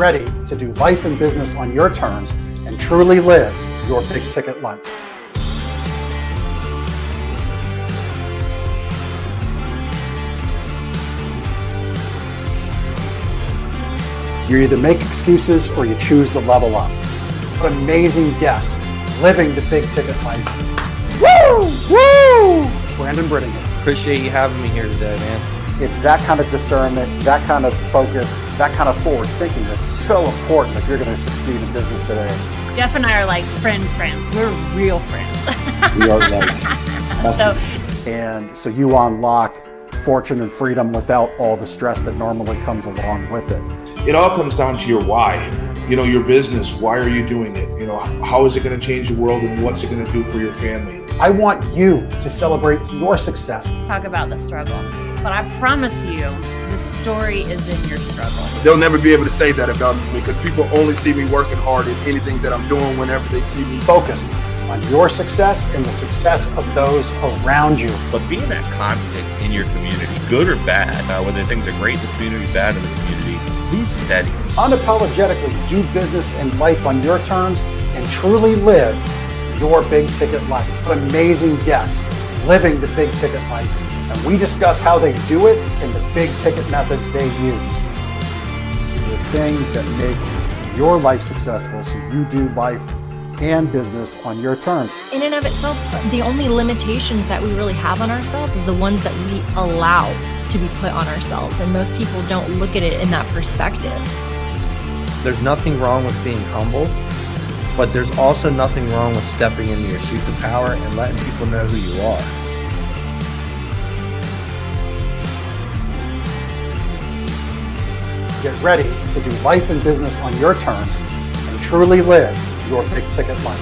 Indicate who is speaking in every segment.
Speaker 1: ready to do life and business on your terms and truly live your big ticket life. You either make excuses or you choose to level up. What amazing guests living the big ticket life. Woo! Woo! Brandon Brittingham.
Speaker 2: Appreciate you having me here today, man.
Speaker 1: It's that kind of discernment, that kind of focus, that kind of forward thinking that's so important if you're going to succeed in business today.
Speaker 3: Jeff and I are like friends. We're real friends.
Speaker 1: We are like And so you unlock fortune and freedom without all the stress that normally comes along with it.
Speaker 4: It all comes down to your why. You know, your business, why are you doing it? You know, how is it going to change the world and what's it going to do for your family?
Speaker 1: I want you to celebrate your success.
Speaker 3: Talk about the struggle. But I promise you, the story is in your struggle.
Speaker 5: They'll never be able to say that about me because people only see me working hard in anything that I'm doing whenever they see me.
Speaker 1: Focused on your success and the success of those around you.
Speaker 6: But being that constant in your community, good or bad, whether things are great in the community, bad in the community, who's steady?
Speaker 1: Unapologetically do business and life on your terms and truly live your big ticket life. What amazing guests living the big ticket life. And we discuss how they do it and the big ticket methods they use. The things that make your life successful so you do life and business on your terms.
Speaker 7: In and of itself, the only limitations that we really have on ourselves is the ones that we allow to be put on ourselves. And most people don't look at it in that perspective.
Speaker 2: There's nothing wrong with being humble, but there's also nothing wrong with stepping into your superpower and letting people know who you are.
Speaker 1: Get ready to do life and business on your terms and truly live your big ticket life.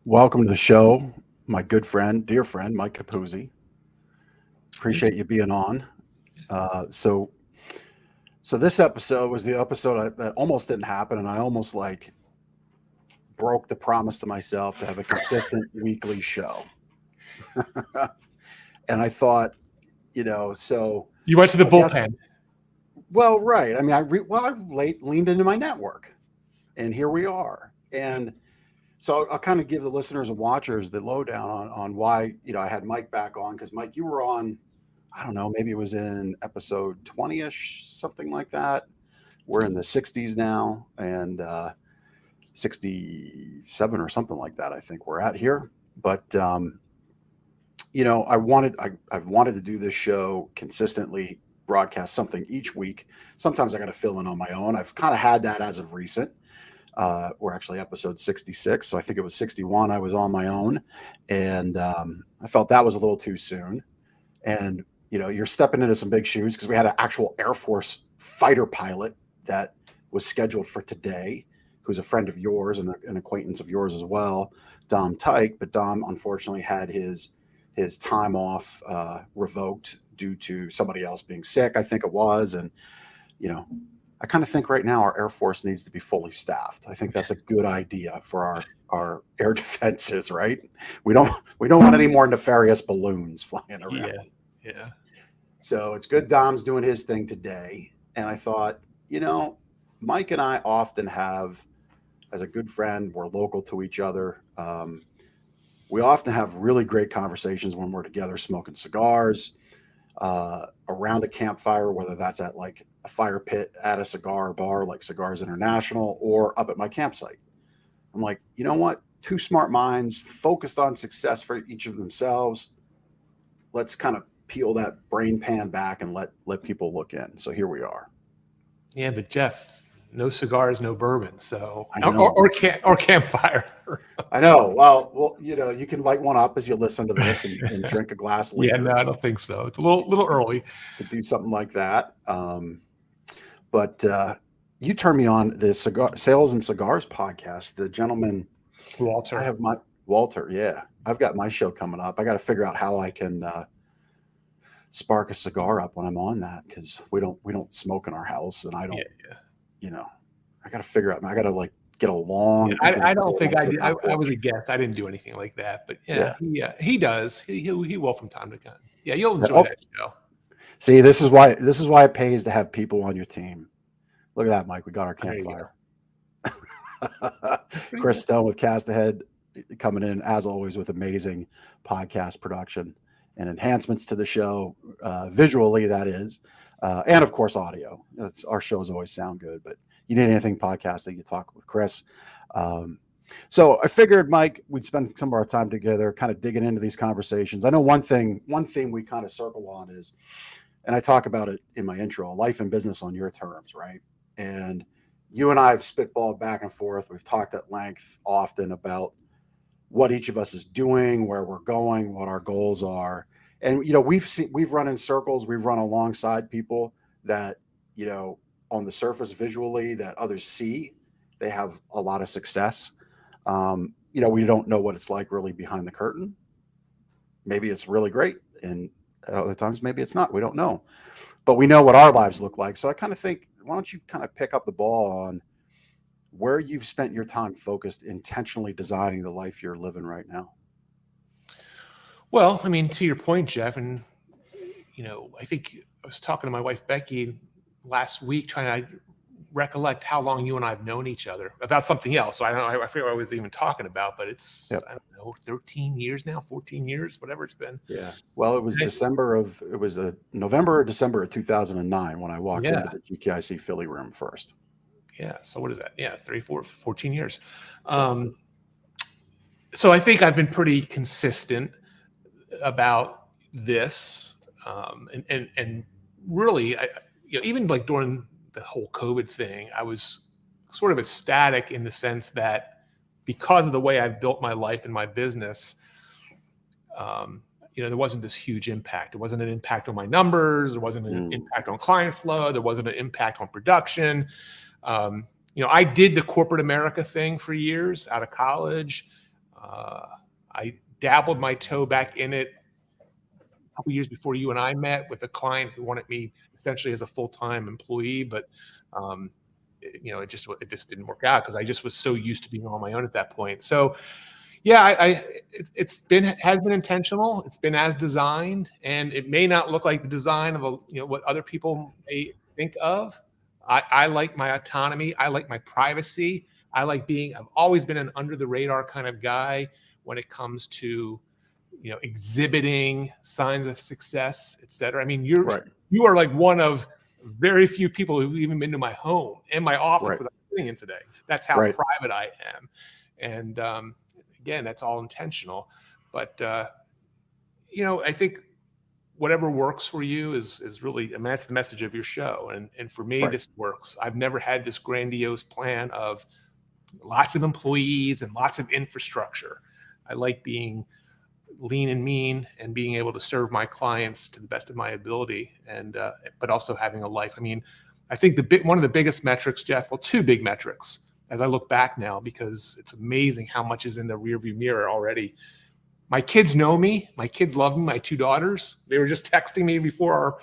Speaker 1: Welcome to the show, my good friend, dear friend, Mike Capuzzi. Appreciate you being on. So this episode was the episode that almost didn't happen, and I almost broke the promise to myself to have a consistent weekly show. And I thought, so
Speaker 8: you went to the bullpen.
Speaker 1: Well, right. I mean, I leaned into my network, and here we are. And so I'll kind of give the listeners and watchers the lowdown on why, I had Mike back on, because Mike, you were on, I don't know, maybe it was in episode 20-ish, something like that. We're in the 60s now, and 67 or something like that, I think we're at here. But I've wanted to do this show consistently, broadcast something each week. Sometimes I got to fill in on my own. I've kind of had that as of recent. We're actually episode 66, so I think it was 61 I was on my own, and I felt that was a little too soon. And you're stepping into some big shoes, because we had an actual Air Force fighter pilot that was scheduled for today, who's a friend of yours and an acquaintance of yours as well, Dom Tyke. But Dom unfortunately had his time off revoked due to somebody else being sick, I think it was. And, I kind of think right now our Air Force needs to be fully staffed. I think that's a good idea for our air defenses, right? We don't want any more nefarious balloons flying around.
Speaker 8: Yeah.
Speaker 1: So it's good Dom's doing his thing today. And I thought, Mike and I often have, as a good friend, we're local to each other. We often have really great conversations when we're together smoking cigars around a campfire, whether that's at like a fire pit at a cigar bar like Cigars International or up at my campsite. I'm like, you know what? Two smart minds focused on success for each of themselves. Let's kind of peel that brain pan back and let people look in. So here we are.
Speaker 8: Yeah, but Jeff, no cigars, no bourbon. So or campfire.
Speaker 1: I know. Well, you can light one up as you listen to this and drink a glass later.
Speaker 8: Yeah, no, I don't think so. It's a little early
Speaker 1: to do something like that. But you turned me on the Cigar Sales and Cigars podcast. The gentleman
Speaker 8: Walter.
Speaker 1: I have my Walter. Yeah, I've got my show coming up. I got to figure out how I can spark a cigar up when I'm on that, because we don't smoke in our house, and I don't. I got to figure out. I got to get along.
Speaker 8: Yeah,
Speaker 1: These are
Speaker 8: I
Speaker 1: the
Speaker 8: don't think I
Speaker 1: goals
Speaker 8: did.
Speaker 1: of the
Speaker 8: I was a
Speaker 1: approach.
Speaker 8: guest. I didn't do anything like that. But
Speaker 1: Yeah.
Speaker 8: he does. He will from time to time. Yeah, you'll enjoy
Speaker 1: Oh,
Speaker 8: that show.
Speaker 1: see, this is why it pays to have people on your team. Look at that, Mike. We got our
Speaker 8: There you
Speaker 1: campfire.
Speaker 8: That's pretty
Speaker 1: Chris
Speaker 8: good.
Speaker 1: Stone with Cast Ahead coming in as always with amazing podcast production and enhancements to the show, visually that is, and of course audio. Our shows always sound good, but you need anything podcasting, you talk with Chris. So I figured, Mike, we'd spend some of our time together, kind of digging into these conversations. I know one thing we kind of circle on is, and I talk about it in my intro, life and business on your terms, right? And you and I have spitballed back and forth. We've talked at length often about what each of us is doing, where we're going, what our goals are. And, we've run in circles, we've run alongside people that, on the surface visually that others see, they have a lot of success. We don't know what it's like really behind the curtain. Maybe it's really great. And at other times, maybe it's not. We don't know. But we know what our lives look like. So I kind of think, why don't you kind of pick up the ball on where you've spent your time focused, intentionally designing the life you're living right now?
Speaker 8: Well, I mean, to your point, Jeff, and I think I was talking to my wife Becky last week, trying to recollect how long you and I have known each other about something else. So I don't know. I forget what I was even talking about, but it's
Speaker 1: Yep.
Speaker 8: I don't know, 13 years now, 14 years, whatever it's been.
Speaker 1: Yeah. Well, it was November or December of 2009 when I walked
Speaker 8: Yeah.
Speaker 1: into the GKIC Philly room first.
Speaker 8: Yeah. So what is that? Yeah, 14 years. So I think I've been pretty consistent about this, and really, even like during the whole COVID thing, I was sort of ecstatic in the sense that because of the way I've built my life and my business, there wasn't this huge impact. There wasn't an impact on my numbers. There wasn't an impact on client flow. There wasn't an impact on production. I did the corporate America thing for years out of college. I dabbled my toe back in it a couple years before you and I met with a client who wanted me essentially as a full-time employee, but it just didn't work out because I just was so used to being on my own at that point. So yeah, has been intentional. It's been as designed, and it may not look like the design of what other people may think of. I like my autonomy. I like my privacy. I've always been an under the radar kind of guy when it comes to, exhibiting signs of success, et cetera. I mean, you are like one of very few people who've even been to my home and my office that I'm sitting in today. That's how private I am. And, again, that's all intentional, but, I think whatever works for you is really, I mean, that's the message of your show. And for me, this works. I've never had this grandiose plan of lots of employees and lots of infrastructure. I like being lean and mean and being able to serve my clients to the best of my ability, and but also having a life. I mean, I think one of the biggest metrics, Jeff, well, two big metrics as I look back now, because it's amazing how much is in the rearview mirror already. My kids know me. My kids love me. My two daughters, they were just texting me before our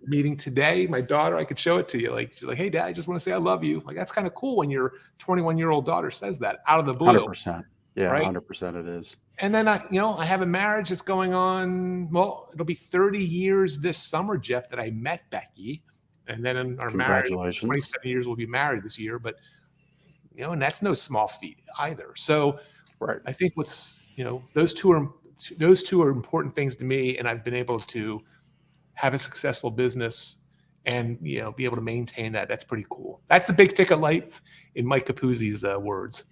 Speaker 8: meeting today. My daughter, I could show it to you. She's like, "Hey, Dad, I just want to say I love you." Like, that's kind of cool when your 21-year-old daughter says that out of the blue.
Speaker 1: 100%. Yeah, right? 100% it is.
Speaker 8: And then I have a marriage that's going on. Well, it'll be 30 years this summer, Jeff, that I met Becky, and then in our marriage, 27 years we'll be married this year. But and that's no small feat either. So, I think those two are important things to me, and I've been able to have a successful business and be able to maintain that. That's pretty cool. That's the big ticket life in Mike Capuzzi's words.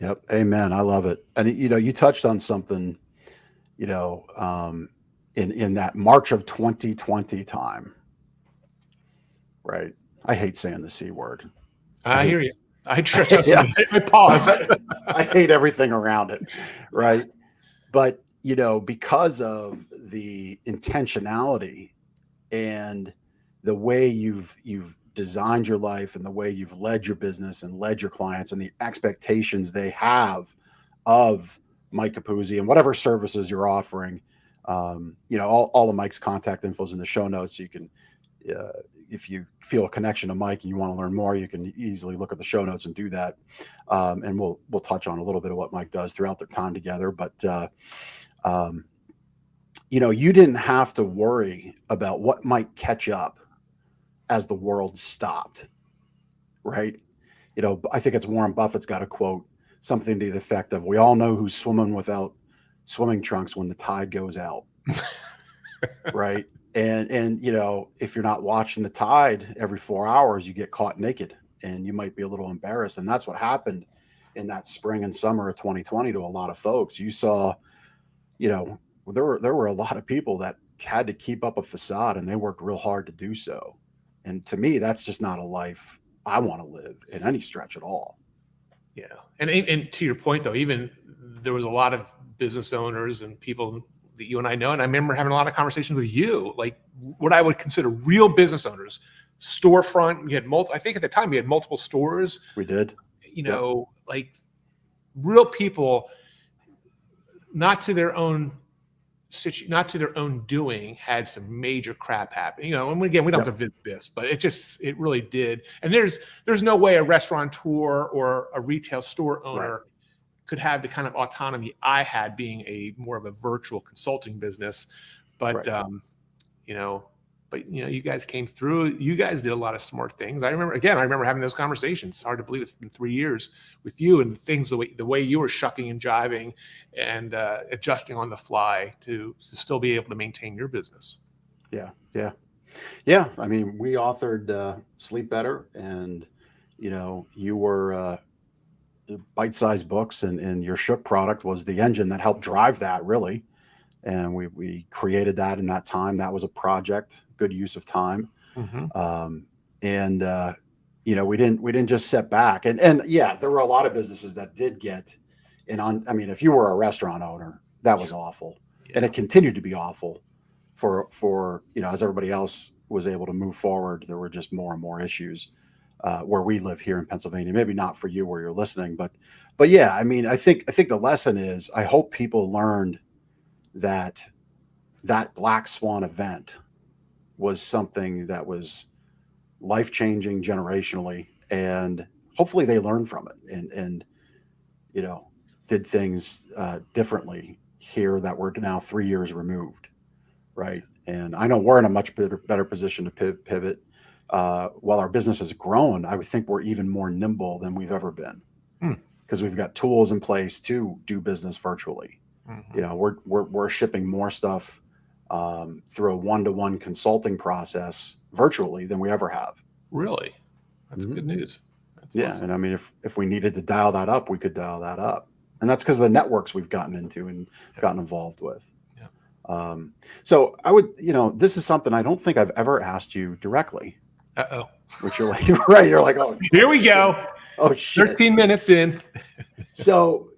Speaker 1: Yep. Amen. I love it. And you touched on something, in that March of 2020 time, right? I hate saying the C word.
Speaker 8: I hear you. I pause.
Speaker 1: I hate everything around it. Right. But, because of the intentionality and the way you've designed your life and the way you've led your business and led your clients and the expectations they have of Mike Capuzzi and whatever services you're offering, all of Mike's contact info is in the show notes. So you can if you feel a connection to Mike and you want to learn more, you can easily look at the show notes and do that. And we'll touch on a little bit of what Mike does throughout their time together. But you didn't have to worry about what might catch up as the world stopped, right? I think it's Warren Buffett's got a quote, something to the effect of, "We all know who's swimming without swimming trunks when the tide goes out." Right. And if you're not watching the tide every 4 hours, you get caught naked and you might be a little embarrassed. And that's what happened in that spring and summer of 2020 to a lot of folks. You saw, there were a lot of people that had to keep up a facade, and they worked real hard to do so. And to me, that's just not a life I want to live in any stretch at all.
Speaker 8: Yeah. And to your point, though, even there was a lot of business owners and people that you and I know, and I remember having a lot of conversations with you, like what I would consider real business owners, storefront. We had I think at the time we had multiple stores.
Speaker 1: We did.
Speaker 8: Like real people, not to their own doing, had some major crap happen. And again, we don't have to visit this, but it really did. And there's no way a restaurateur or a retail store owner could have the kind of autonomy I had being a more of a virtual consulting business. But you guys came through. You guys did a lot of smart things. I remember having those conversations. It's hard to believe it's been 3 years with you, and things the way you were shucking and jiving and adjusting on the fly to still be able to maintain your business.
Speaker 1: Yeah. I mean, we authored Sleep Better, and you were bite-sized books, and your Shook product was the engine that helped drive that, really. And we created that in that time. That was a project, good use of time.
Speaker 8: Mm-hmm.
Speaker 1: We didn't just sit back. And yeah, there were a lot of businesses that did get if you were a restaurant owner, that was awful. Yeah. And it continued to be awful for as everybody else was able to move forward, there were just more and more issues where we live here in Pennsylvania. Maybe not for you where you're listening, but yeah, I mean, I think the lesson is, I hope people learned that black swan event was something that was life-changing generationally, and hopefully they learned from it and did things differently here that we're now 3 years removed, right? And I know we're in a much better position to pivot. While our business has grown, I would think we're even more nimble than we've ever been, because we've got tools in place to do business virtually. Mm-hmm. We're shipping more stuff through a one-to-one consulting process virtually than we ever have.
Speaker 8: Really? That's good news. That's awesome.
Speaker 1: And I mean, if we needed to dial that up, we could dial that up. And that's because of the networks we've gotten into and gotten involved with. Yeah. So I would, this is something I don't think I've ever asked you directly.
Speaker 8: Uh-oh.
Speaker 1: Which you're like, right. You're like, oh,
Speaker 8: here we go.
Speaker 1: Oh, shit.
Speaker 8: 13 minutes in.
Speaker 1: So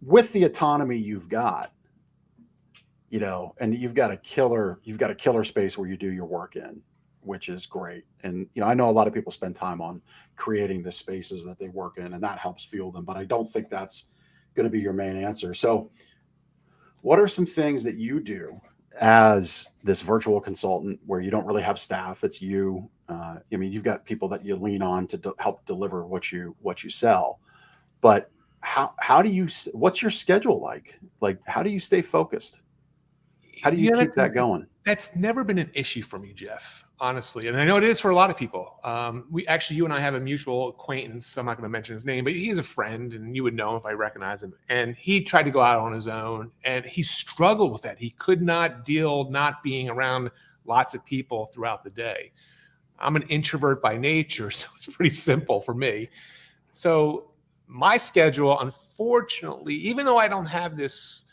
Speaker 1: with the autonomy you've got, and you've got a killer space where you do your work in, which is great. And, I know a lot of people spend time on creating the spaces that they work in, and that helps fuel them, but I don't think that's going to be your main answer. So what are some things that you do as this virtual consultant where you don't really have staff? It's you. You've got people that you lean on to help deliver what you sell, but how do you, what's your schedule like? Like, how do you stay focused? How do you keep that going?
Speaker 8: That's never been an issue for me, Jeff, honestly. And I know it is for a lot of people. You and I have a mutual acquaintance. I'm not going to mention his name, but he's a friend, and you would know him if I recognize him. And he tried to go out on his own, and he struggled with that. He could not deal not being around lots of people throughout the day. I'm an introvert by nature, so it's pretty simple for me. So my schedule, unfortunately, even though I don't have this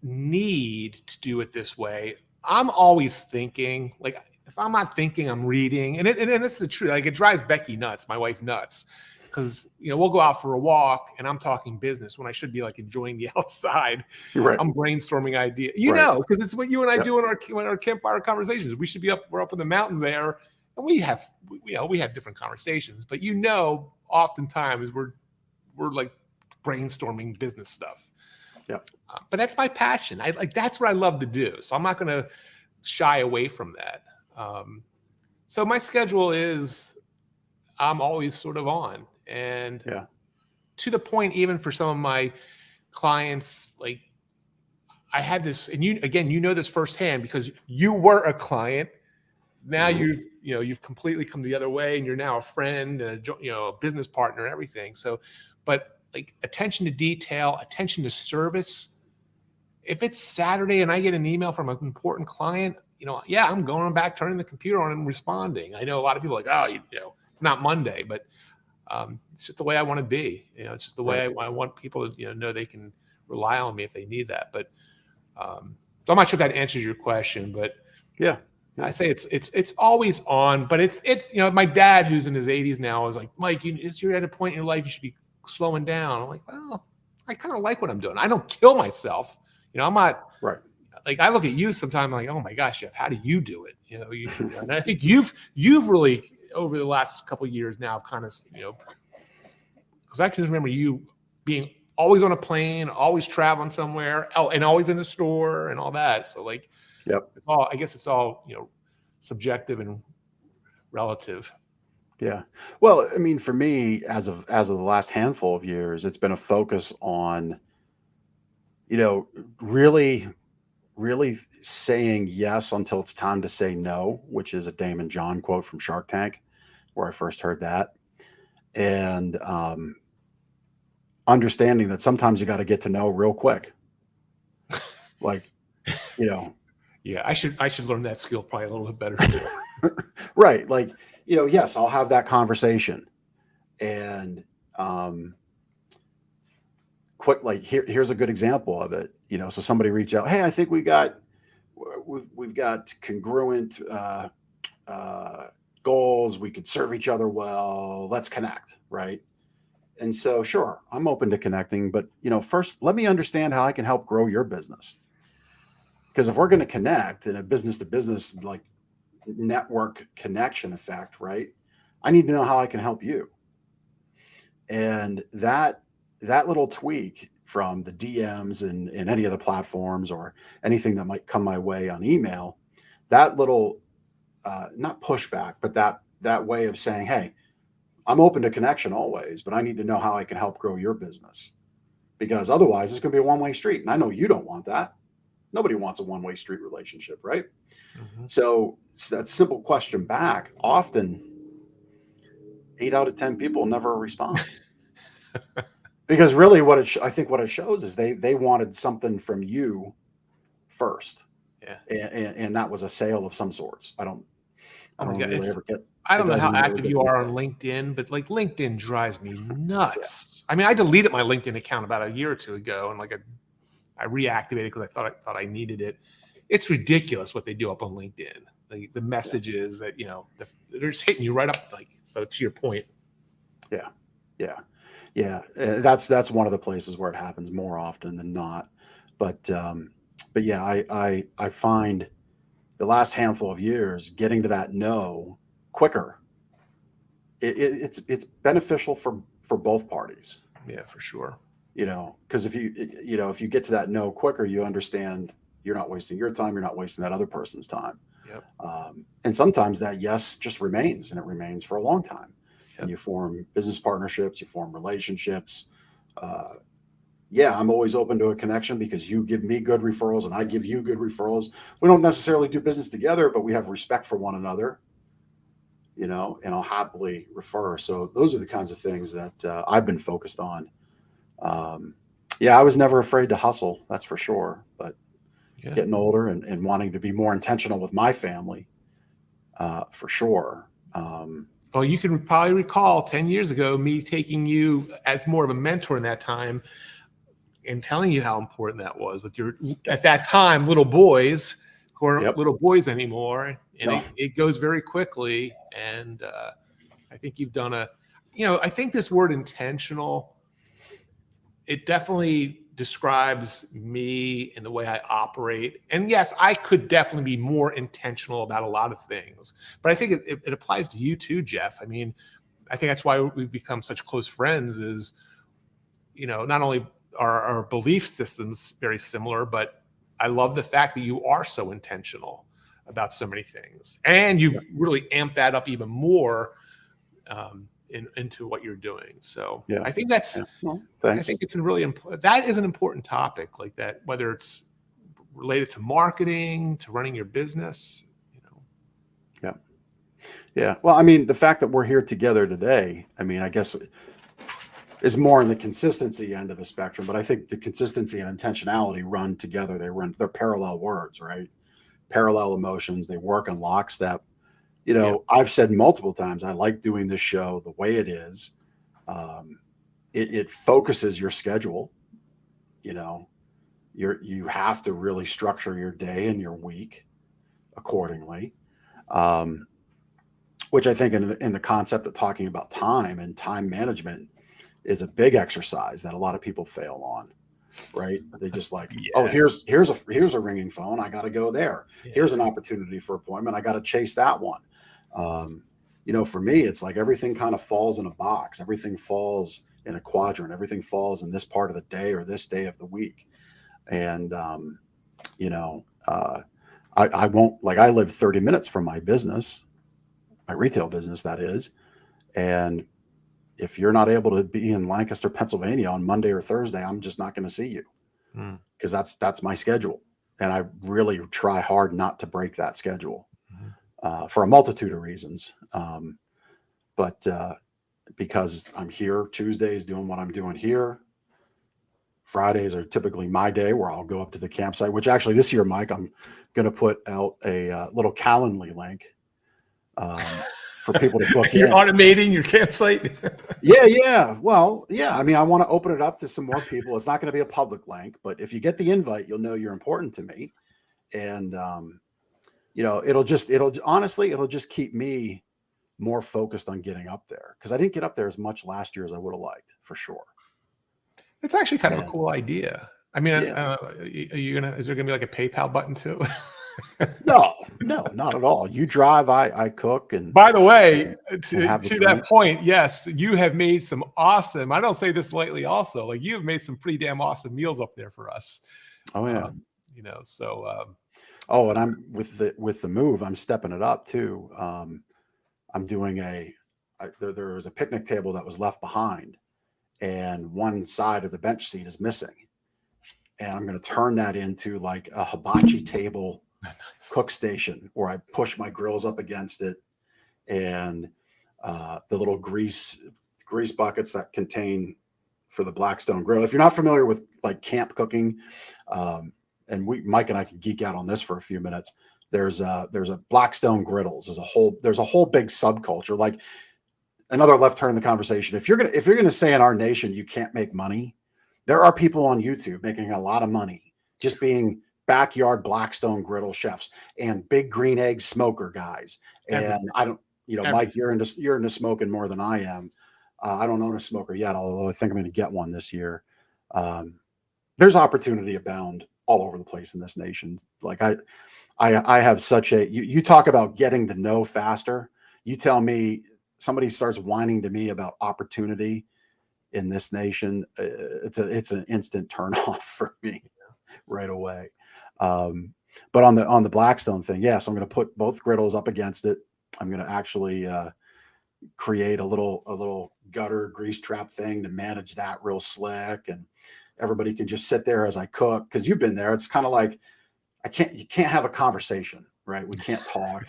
Speaker 8: need to do it this way, I'm always thinking. Like, if I'm not thinking, I'm reading, and that's the truth. Like, it drives Becky nuts, my wife nuts, because we'll go out for a walk and I'm talking business when I should be like enjoying the outside.
Speaker 1: Right.
Speaker 8: I'm brainstorming ideas, because it's what you and I do in our campfire conversations. We should be we're up in the mountain there, and we have different conversations, but oftentimes we're like brainstorming business stuff.
Speaker 1: Yeah.
Speaker 8: But that's my passion. That's what I love to do. So I'm not going to shy away from that. So my schedule is, I'm always sort of on, and to the point, even for some of my clients, like I had this, and you know this firsthand because you were a client. Now you've completely come the other way, and you're now a friend and a business partner and everything. So, but like attention to detail, attention to service. If it's Saturday and I get an email from an important client, I'm going back, turning the computer on and responding. I know a lot of people are like, it's not Monday, but it's just the way I want to be. It's just the way I want people to know they can rely on me if they need that. But so I'm not sure if that answers your question, but
Speaker 1: yeah.
Speaker 8: I say it's always on. But it's my dad, who's in his 80s now, is like, Mike, you're at a point in your life you should be slowing down. I'm like, well, I kind of like what I'm doing. I don't kill myself. I'm not
Speaker 1: right.
Speaker 8: Like I look at you sometimes, like, oh my gosh, Jeff, how do you do it? And I think you've really over the last couple of years now, kind of, because I can just remember you being always on a plane, always traveling somewhere, and always in the store and all that. So like, I guess it's all subjective and relative.
Speaker 1: Yeah. Well, I mean, for me, as of the last handful of years, it's been a focus on, really, really saying yes until it's time to say no, which is a Damon John quote from Shark Tank, where I first heard that. And understanding that sometimes you got to get to know real quick. Like,
Speaker 8: Yeah, I should learn that skill probably a little bit better too.
Speaker 1: Right. Like, yes, I'll have that conversation. And quick, like here's a good example of it. So somebody reach out, hey, I think we've got congruent goals. We could serve each other well. Let's connect. Right. And so, sure, I'm open to connecting, but first let me understand how I can help grow your business. Because if we're going to connect in a business to business, like network connection effect, right? I need to know how I can help you. And that little tweak from the DMs and any of the platforms or anything that might come my way on email, that little, not pushback, but that way of saying, hey, I'm open to connection always, but I need to know how I can help grow your business, because otherwise it's going to be a one-way street. And I know you don't want that. Nobody wants a one-way street relationship, right? Mm-hmm. So that simple question back, often 8 out of 10 people never respond. Because really I think what it shows is they wanted something from you first. Yeah. And that was a sale of some sorts. I don't
Speaker 8: know how active you are on LinkedIn, but like LinkedIn drives me nuts. Yeah. I mean, I deleted my LinkedIn account about a year or two ago, and I reactivated because I thought I needed it. It's ridiculous what they do up on LinkedIn. The messages that they're just hitting you right up. Like, so to your point.
Speaker 1: Yeah. That's one of the places where it happens more often than not. But yeah, I find the last handful of years getting to that no quicker. It's beneficial for both parties.
Speaker 8: Yeah, for sure.
Speaker 1: Because if you get to that no quicker, you understand you're not wasting your time, you're not wasting that other person's time.
Speaker 8: Yep.
Speaker 1: And sometimes that yes just remains, and it remains for a long time. Yep. And you form business partnerships, you form relationships. I'm always open to a connection because you give me good referrals and I give you good referrals. We don't necessarily do business together, but we have respect for one another, and I'll happily refer. So those are the kinds of things that I've been focused on. I was never afraid to hustle, that's for sure. But getting older and wanting to be more intentional with my family, for sure.
Speaker 8: Well, you can probably recall 10 years ago, me taking you as more of a mentor in that time and telling you how important that was with your, at that time, little boys who aren't little boys anymore. And it goes very quickly. And I think you've done I think this word intentional, it definitely describes me and the way I operate. And yes, I could definitely be more intentional about a lot of things, but I think it applies to you too, Jeff. I mean, I think that's why we've become such close friends is, not only are our belief systems very similar, but I love the fact that you are so intentional about so many things, and you've really amped that up even more into what you're doing. So I think that's,
Speaker 1: Well,
Speaker 8: I
Speaker 1: thanks.
Speaker 8: think it's a really important, that is an important topic like that, whether it's related to marketing, to running your business, you know.
Speaker 1: Yeah. Well, I mean, the fact that we're here together today, I mean, I guess is more in the consistency end of the spectrum, but I think the consistency and intentionality run together. They're parallel words, right? Parallel emotions. They work in lockstep. You know, I've said multiple times, I like doing this show the way it is. It focuses your schedule. You know, you have to really structure your day and your week accordingly. Which I think in the concept of talking about time and time management is a big exercise that a lot of people fail on. Right? They just like, oh, here's a ringing phone. I got to go there. Here's an opportunity for appointment. I got to chase that one. You know, for me, it's like everything kind of falls in a box. Everything falls in a quadrant. Everything falls in this part of the day or this day of the week. And, you know, I won't, like, I live 30 minutes from my business, my retail business, that is. And if you're not able to be in Lancaster, Pennsylvania on Monday or Thursday, I'm just not going to see you because that's my schedule. And I really try hard not to break that schedule for a multitude of reasons. But because I'm here Tuesdays doing what I'm doing here, Fridays are typically my day where I'll go up to the campsite, which actually this year, Mike, I'm going to put out a little Calendly link for people to book
Speaker 8: You're
Speaker 1: in.
Speaker 8: automating your campsite.
Speaker 1: Yeah. Well, yeah. I mean, I want to open it up to some more people. It's not going to be a public link, but if you get the invite, you'll know you're important to me. And, you know, it'll just keep me more focused on getting up there because I didn't get up there as much last year as I would have liked, for sure.
Speaker 8: It's actually kind of a cool idea. I mean, is there gonna be like a PayPal button too?
Speaker 1: No, not at all. You drive, I cook. And
Speaker 8: by the way, to that
Speaker 1: drink.
Speaker 8: point, yes, you have made some awesome, I don't say this lightly also, like you have made some pretty damn awesome meals up there for us.
Speaker 1: Oh yeah.
Speaker 8: You know, so
Speaker 1: oh, and I'm with the move, I'm stepping it up too. I'm doing there was a picnic table that was left behind and one side of the bench seat is missing. And I'm going to turn that into like a hibachi table cook station where I push my grills up against it and the little grease buckets that contain for the Blackstone grill. If you're not familiar with like camp cooking, and Mike and I can geek out on this for a few minutes. There's a Blackstone griddles. There's a whole big subculture. Like another left turn in the conversation. If you're gonna say in our nation you can't make money, there are people on YouTube making a lot of money just being backyard Blackstone griddle chefs and big green egg smoker guys. And I don't, Mike, you're into smoking more than I am. I don't own a smoker yet, although I think I'm going to get one this year. There's opportunity abound all over the place in this nation. Like I have such you talk about getting to know faster. You tell me somebody starts whining to me about opportunity in this nation. It's an instant turn off for me right away. But on the Blackstone thing, yes, I'm going to put both griddles up against it. I'm going to actually create a little gutter grease trap thing to manage that real slick, and everybody can just sit there as I cook. Because you've been there. It's kind of like you can't have a conversation, right? We can't talk.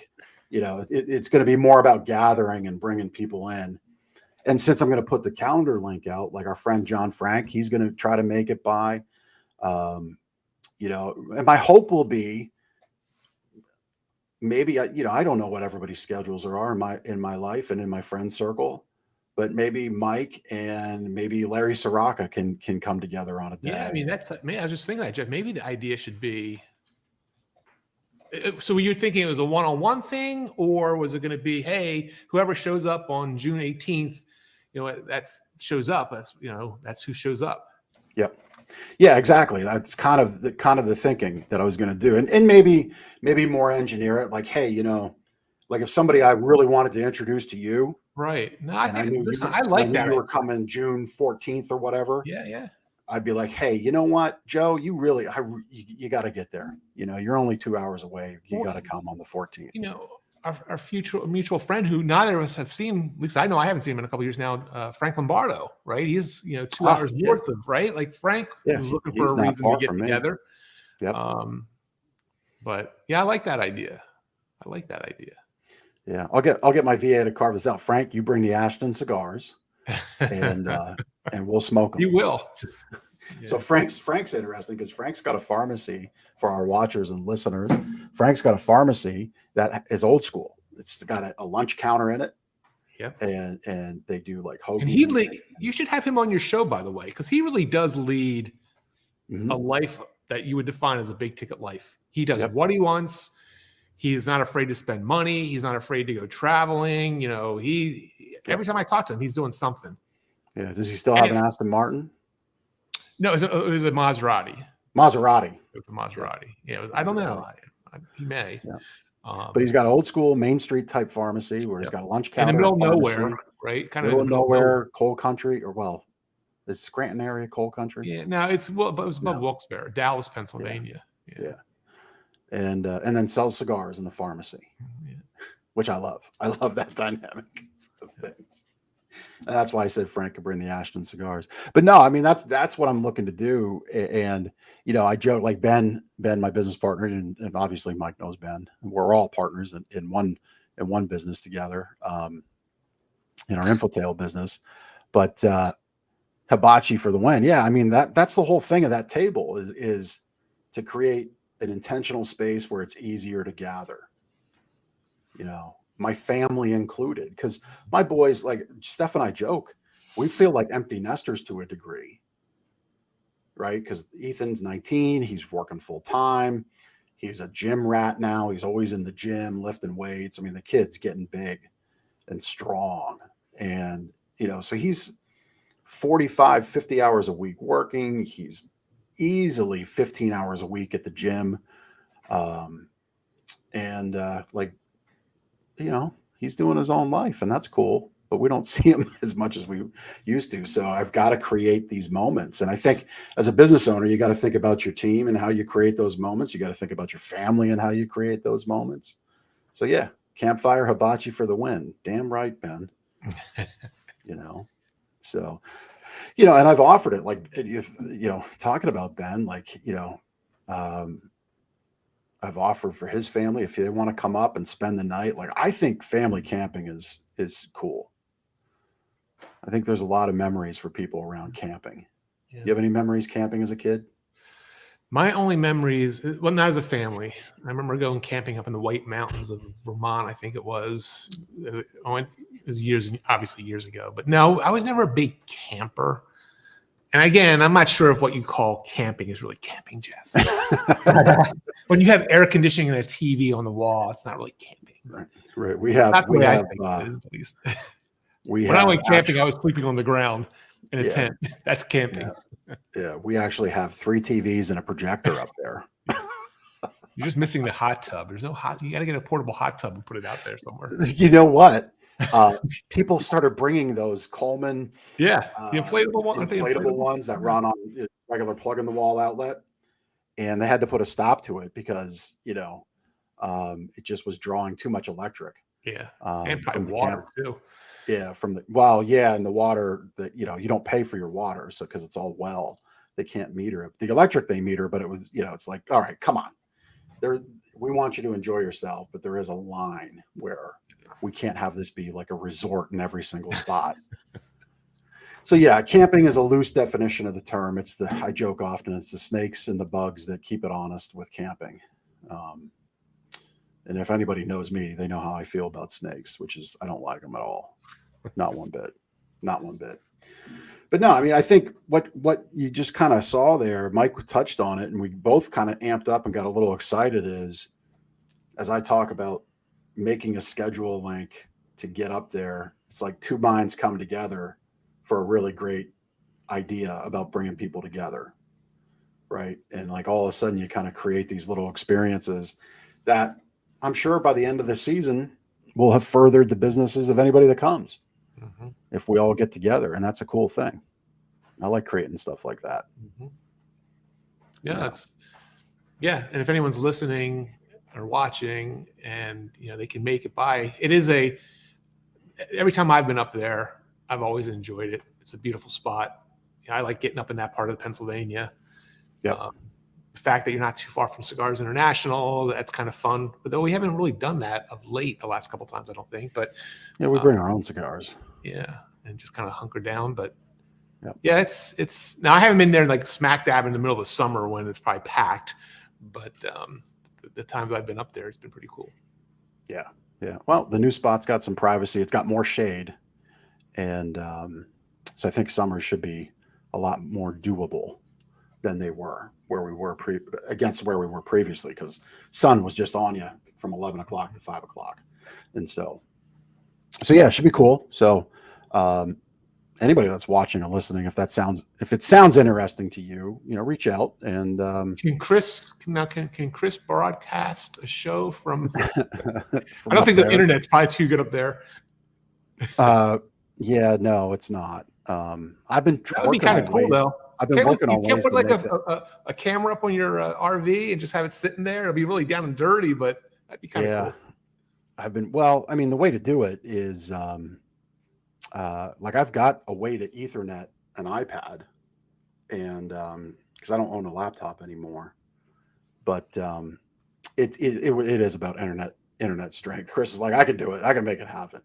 Speaker 1: It's going to be more about gathering and bringing people in. And since I'm going to put the calendar link out, like our friend John Frank, he's going to try to make it by. And my hope will be maybe, I don't know what everybody's schedules are in my life and in my friend circle, but maybe Mike and maybe Larry Soraka can come together on a day.
Speaker 8: Yeah, I mean, I was just thinking that, Jeff, maybe the idea should be, so were you thinking it was a one-on-one thing, or was it going to be, hey, whoever shows up on June 18th, that shows up, that's who shows up.
Speaker 1: Yep. Yeah, exactly. That's kind of the thinking that I was going to do. And maybe more engineer it like, hey, like if somebody I really wanted to introduce to you.
Speaker 8: Right. No,
Speaker 1: I like that. You were coming June 14th or whatever.
Speaker 8: Yeah.
Speaker 1: I'd be like, hey, you know what, Joe, you really, you got to get there. You know, you're only 2 hours away. You got to come on the 14th.
Speaker 8: You know, our future mutual friend who neither of us have seen, at least I know I haven't seen him in a couple of years now, Frank Lombardo, right? He's, 2 hours north of, right? Like Frank was looking for a reason to get together.
Speaker 1: Yep.
Speaker 8: But yeah, I like that idea.
Speaker 1: Yeah, I'll get my VA to carve this out. Frank, you bring the Ashton cigars, and we'll smoke them.
Speaker 8: You will.
Speaker 1: So Frank's interesting because Frank's got a pharmacy for our watchers and listeners. Frank's got a pharmacy that is old school. It's got a lunch counter in it.
Speaker 8: Yep.
Speaker 1: And they do like hoagies.
Speaker 8: And you should have him on your show, by the way, because he really does lead a life that you would define as a big ticket life. He does what he wants. He's not afraid to spend money. He's not afraid to go traveling. Every time I talk to him, he's doing something.
Speaker 1: Yeah. Does he still have an Aston Martin?
Speaker 8: No, it was a Maserati. It was a Maserati. Yeah, I don't know. He may.
Speaker 1: Yeah. But he's got an old school Main Street type pharmacy where he's got a lunch counter
Speaker 8: in the middle of nowhere, right? Kind of
Speaker 1: middle of nowhere, coal country, is Scranton area coal country?
Speaker 8: Yeah, no, it was above Wilkes-Barre, Dallas, Pennsylvania.
Speaker 1: Yeah. And then sells cigars in the pharmacy, which I love. I love that dynamic of things. And that's why I said Frank could bring the Ashton cigars. But no, I mean, that's what I'm looking to do. And, I joke like Ben, my business partner, and obviously Mike knows Ben. We're all partners in one business together, in our Infotail business. But hibachi for the win. Yeah, I mean, that's the whole thing of that table is to create an intentional space where it's easier to gather. My family included, because my boys, like Steph and I joke, we feel like empty nesters to a degree, right? Because Ethan's 19, he's working full time. He's a gym rat now. He's always in the gym, lifting weights. I mean, the kid's getting big and strong. And, so he's 45, 50 hours a week working. He's easily 15 hours a week at the gym. He's doing his own life, and that's cool, but we don't see him as much as we used to. So I've got to create these moments. And I think as a business owner, you got to think about your team and how you create those moments. You got to think about your family and how you create those moments. So yeah, Campfire hibachi for the win. Damn right, Ben. So, and I've offered it, like, talking about Ben, like, I've offered for his family if they want to come up and spend the night. Like, I think family camping is cool. I think there's a lot of memories for people around camping. Yeah. You have any memories camping as a kid?
Speaker 8: My only memories, well, not as a family. I remember going camping up in the White Mountains of Vermont. I think it was. It was years ago. But no, I was never a big camper. And again, I'm not sure if what you call camping is really camping, Jeff. When you have air conditioning and a TV on the wall, it's not really camping.
Speaker 1: Right.
Speaker 8: When I went camping, I was sleeping on the ground in a tent. That's camping.
Speaker 1: Yeah. We actually have 3 TVs and a projector up there.
Speaker 8: You're just missing the hot tub. There's no hot. You got to get a portable hot tub and put it out there somewhere.
Speaker 1: You know what? People started bringing those Coleman,
Speaker 8: the inflatable
Speaker 1: ones that run on regular plug in the wall outlet, and they had to put a stop to it because it just was drawing too much electric.
Speaker 8: And probably water too.
Speaker 1: Yeah, and the water that you don't pay for your water, so because it's all they can't meter it. The electric they meter, but it was it's like, all right, come on, we want you to enjoy yourself, but there is a line where we can't have this be like a resort in every single spot. So yeah, camping is a loose definition of the term. I joke often, it's the snakes and the bugs that keep it honest with camping. And if anybody knows me, they know how I feel about snakes, which is I don't like them at all. Not one bit. But no, I mean, I think what you just kind of saw there, Mike touched on it, and we both kind of amped up and got a little excited as I talk about making a schedule link to get up there. It's like 2 minds come together for a really great idea about bringing people together. Right. And like all of a sudden you kind of create these little experiences that I'm sure by the end of the season will have furthered the businesses of anybody that comes if we all get together. And that's a cool thing. I like creating stuff like that.
Speaker 8: Yeah, and if anyone's listening or watching, and they can make it by, it is every time I've been up there, I've always enjoyed it. It's a beautiful spot. I like getting up in that part of Pennsylvania.
Speaker 1: Yep.
Speaker 8: The fact that you're not too far from Cigars International, that's kind of fun. But though we haven't really done that of late the last couple of times, I don't think. But
Speaker 1: yeah, we bring our own cigars.
Speaker 8: Yeah, and just kind of hunker down. But
Speaker 1: yep.
Speaker 8: Yeah, it's now I haven't been there like smack dab in the middle of the summer when it's probably packed. But the times I've been up there, it's been pretty cool.
Speaker 1: Yeah. Well, the new spot's got some privacy. It's got more shade, and so I think summers should be a lot more doable than they were where we were against where we were previously, because sun was just on you from 11 o'clock to 5 o'clock. And so yeah, it should be cool. So anybody that's watching or listening, if it sounds interesting to you, reach out. And
Speaker 8: can Chris broadcast a show from
Speaker 1: from
Speaker 8: I don't think
Speaker 1: there?
Speaker 8: The internet's probably too good up there.
Speaker 1: Yeah, no, it's not. I've been
Speaker 8: That would be kind of cool though.
Speaker 1: I've been working on
Speaker 8: ways. You can't put like
Speaker 1: a
Speaker 8: camera up on your RV and just have it sitting there. It'll be really down and dirty, but that'd be kind of cool.
Speaker 1: The way to do it is like I've got a way to Ethernet an iPad, and because I don't own a laptop anymore, but it is about internet strength. Chris is like, I can do it. I can make it happen.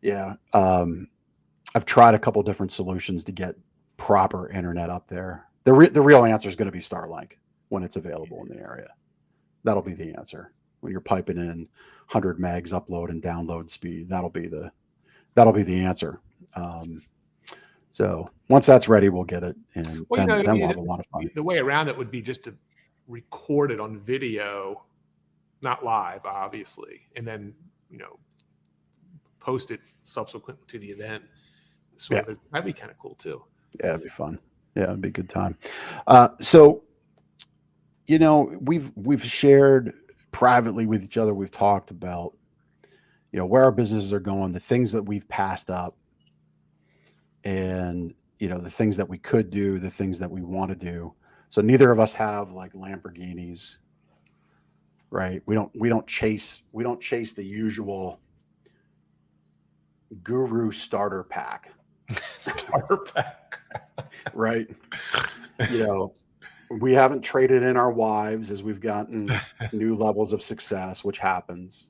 Speaker 1: Yeah. I've tried a couple different solutions to get proper internet up there. The real answer is going to be Starlink when it's available in the area. That'll be the answer. When you're piping in 100 megs upload and download speed, that'll be the answer. So once that's ready, we'll get it, and then we'll have a lot of fun.
Speaker 8: The way around it would be just to record it on video, not live, obviously, and then post it subsequent to the event. That'd be kind of cool too.
Speaker 1: Yeah, it'd be fun. Yeah, it'd be a good time. So we've shared privately with each other. We've talked about where our businesses are going, the things that we've passed up, and the things that we could do, the things that we want to do. So neither of us have like Lamborghinis, right? We don't chase the usual guru starter pack. Right? We haven't traded in our wives as we've gotten new levels of success, which happens.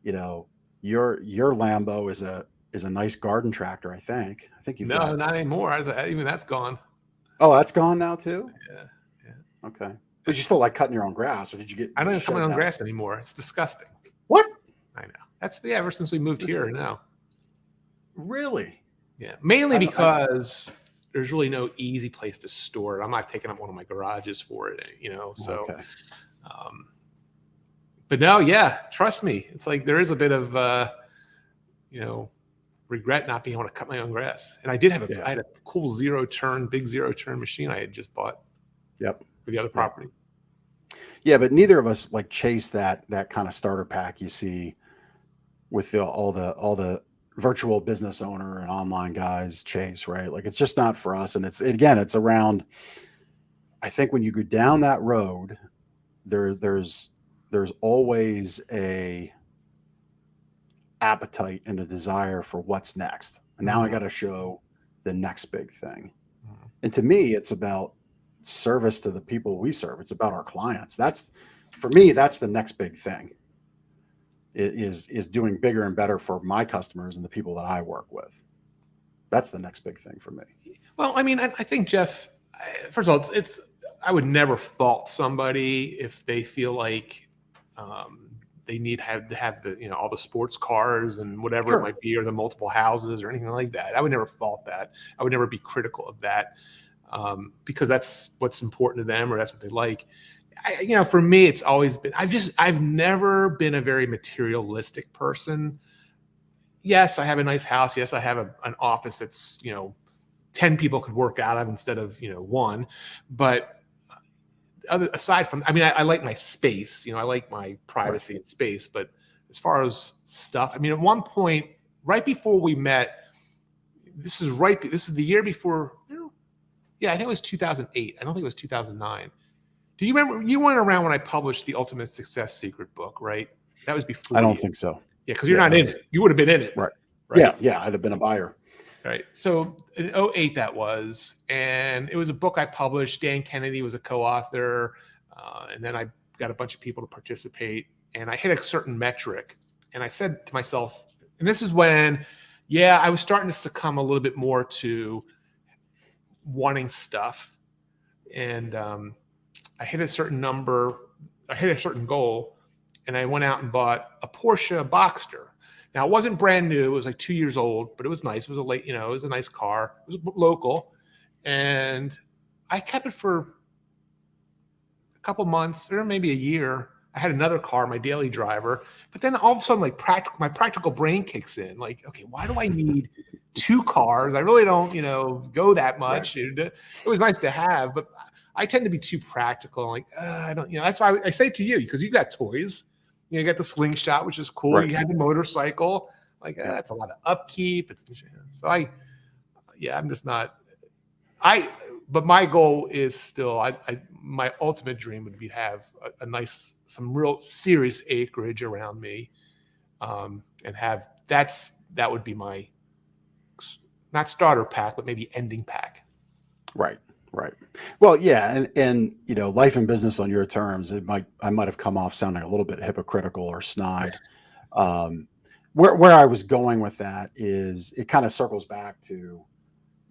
Speaker 1: Your Lambo is a nice garden tractor, I think. You've
Speaker 8: not anymore. Even that's gone.
Speaker 1: Oh, that's gone now too?
Speaker 8: Yeah.
Speaker 1: Okay. But you still like cutting your own grass, or did you get?
Speaker 8: I don't cut my own grass anymore. It's disgusting.
Speaker 1: What?
Speaker 8: I know. That's ever since we moved here now.
Speaker 1: Really?
Speaker 8: Yeah. Mainly because there's really no easy place to store it. I'm not taking up one of my garages for it, So,
Speaker 1: okay.
Speaker 8: But no, yeah, trust me. It's like there is a bit of, regret not being able to cut my own grass. And I did have I had a cool big zero turn machine I had just bought.
Speaker 1: Yep.
Speaker 8: For the other property.
Speaker 1: Yeah, but neither of us like chase that kind of starter pack you see with all the virtual business owner and online guys chase, right? Like it's just not for us. And it's around, I think when you go down that road, there's always a appetite and a desire for what's next. And now I got to show the next big thing. And to me, it's about service to the people we serve. It's about our clients. For me, that's the next big thing. It is doing bigger and better for my customers and the people that I work with. That's the next big thing for me.
Speaker 8: Well, I mean, I think, Jeff, first of all, I would never fault somebody if they feel like they need to have the all the sports cars and whatever it might be, or the multiple houses or anything like that. I would never fault that. I would never be critical of that because that's what's important to them, or that's what they like. For me, it's always been, I've never been a very materialistic person. Yes, I have a nice house. Yes, I have an office that's, 10 people could work out of instead of, one. But aside from, I like my space, I like my privacy and space. But as far as stuff, at one point, right before we met, this is the year before, Yeah, I think it was 2008. I don't think it was 2009. Do you remember? You weren't around when I published the Ultimate Success Secret book, right? That was before.
Speaker 1: I don't think so.
Speaker 8: Yeah, because you're not in it. You would have been in it.
Speaker 1: Right.
Speaker 8: Right.
Speaker 1: Yeah. I'd have been a buyer.
Speaker 8: Right. So in 2008 that was, and it was a book I published. Dan Kennedy was a co-author, and then I got a bunch of people to participate, and I hit a certain metric, and I said to myself, and this is when, I was starting to succumb a little bit more to wanting stuff, and I hit a certain number, I hit a certain goal, and I went out and bought a Porsche Boxster. Now, it wasn't brand new. It was like 2 years old, but it was nice. It was it was a nice car. It was local. And I kept it for a couple months or maybe a year. I had another car, my daily driver. But then all of a sudden, like my practical brain kicks in. Like, okay, why do I need 2 cars? I really don't, go that much. Right. It was nice to have, but I tend to be too practical. Like, I don't, that's why I say to you, because you got toys. You got the slingshot, which is cool. Right. You had the motorcycle. Like, that's a lot of upkeep. So I'm just not. But my goal is still, my ultimate dream would be to have a nice, some real serious acreage around me, and have that would be my not starter pack, but maybe ending pack.
Speaker 1: Right. Well, yeah, and life and business on your terms. I might have come off sounding a little bit hypocritical or snide. Where I was going with that is it kind of circles back to,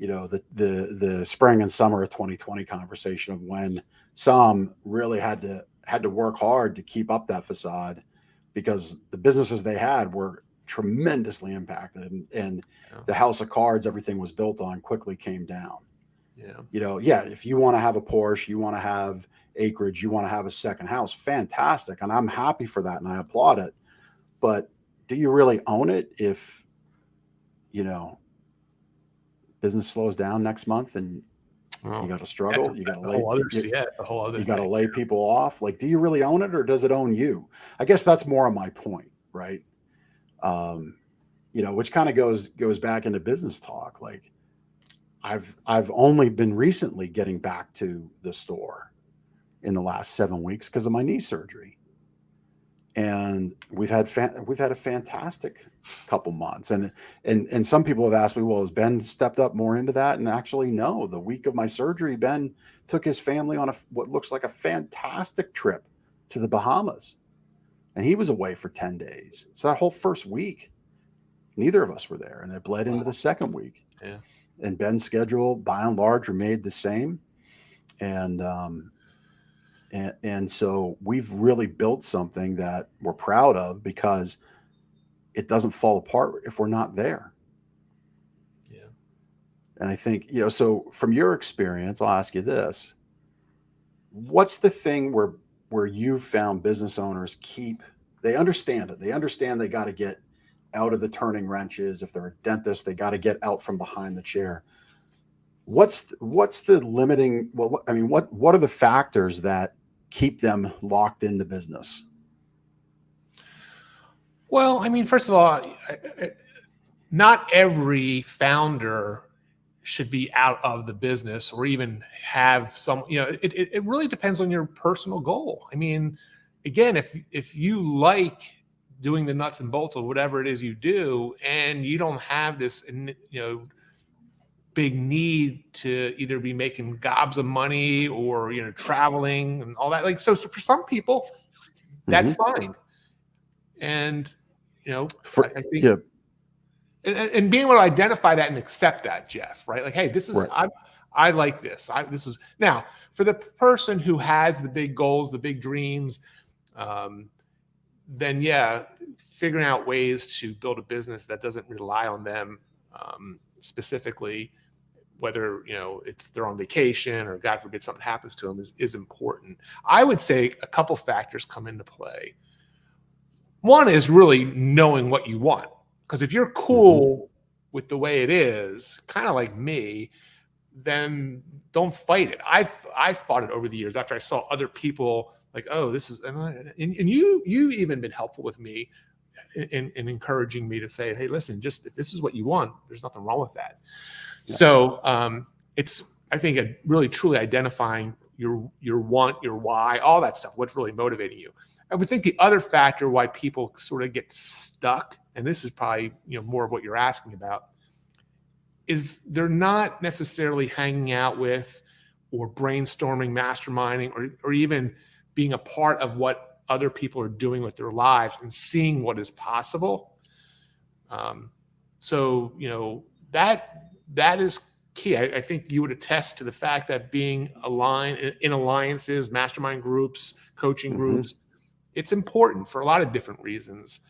Speaker 1: the spring and summer of 2020 conversation of when some really had to work hard to keep up that facade because the businesses they had were tremendously impacted, and the house of cards everything was built on quickly came down. If you want to have a Porsche, you want to have acreage, you want to have a second house, fantastic. And I'm happy for that and I applaud it. But do you really own it if, business slows down next month and you got to struggle? You got to lay people off. Like, do you really own it or does it own you? I guess that's more of my point, right? Which kind of goes back into business talk. Like, I've only been recently getting back to the store in the last 7 weeks because of my knee surgery, and we've had a fantastic couple months. And some people have asked me, well, has Ben stepped up more into that? And actually, no. The week of my surgery, Ben took his family on what looks like a fantastic trip to the Bahamas, and he was away for 10 days. So that whole first week, neither of us were there, and it bled into the second week.
Speaker 8: Yeah.
Speaker 1: And Ben's schedule, by and large, remained the same, and so we've really built something that we're proud of because it doesn't fall apart if we're not there.
Speaker 8: Yeah.
Speaker 1: And I think so from your experience, I'll ask you this: what's the thing where you've found business owners they understand it? They understand they got to get out of the turning wrenches. If they're a dentist, they got to get out from behind the chair. What's the limiting? What are the factors that keep them locked in the business?
Speaker 8: Well, first of all, not every founder should be out of the business or even have some. It really depends on your personal goal. Again, if you like doing the nuts and bolts of whatever it is you do, and you don't have this, big need to either be making gobs of money or, traveling and all that. Like, so for some people, that's fine. And, I think, and being able to identify that and accept that, Jeff, right? Like, hey, this is, right. I like this. This is now for the person who has the big goals, the big dreams, then figuring out ways to build a business that doesn't rely on them specifically, whether they're on vacation or God forbid something happens to them, is important. I would say a couple factors come into play. One is really knowing what you want, because if you're cool with the way it is, kind of like me, then don't fight it. I fought it over the years after I saw other people. Like, oh, this is, and you even been helpful with me in encouraging me to say, hey, listen, just if this is what you want, there's nothing wrong with that. Yeah. So I think really truly identifying your want, your why, all that stuff, what's really motivating you. I would think the other factor why people sort of get stuck, and this is probably more of what you're asking about, is they're not necessarily hanging out with or brainstorming, masterminding, or even being a part of what other people are doing with their lives and seeing what is possible. So that is key. I think you would attest to the fact that being aligned in alliances, mastermind groups, coaching groups, it's important for a lot of different reasons.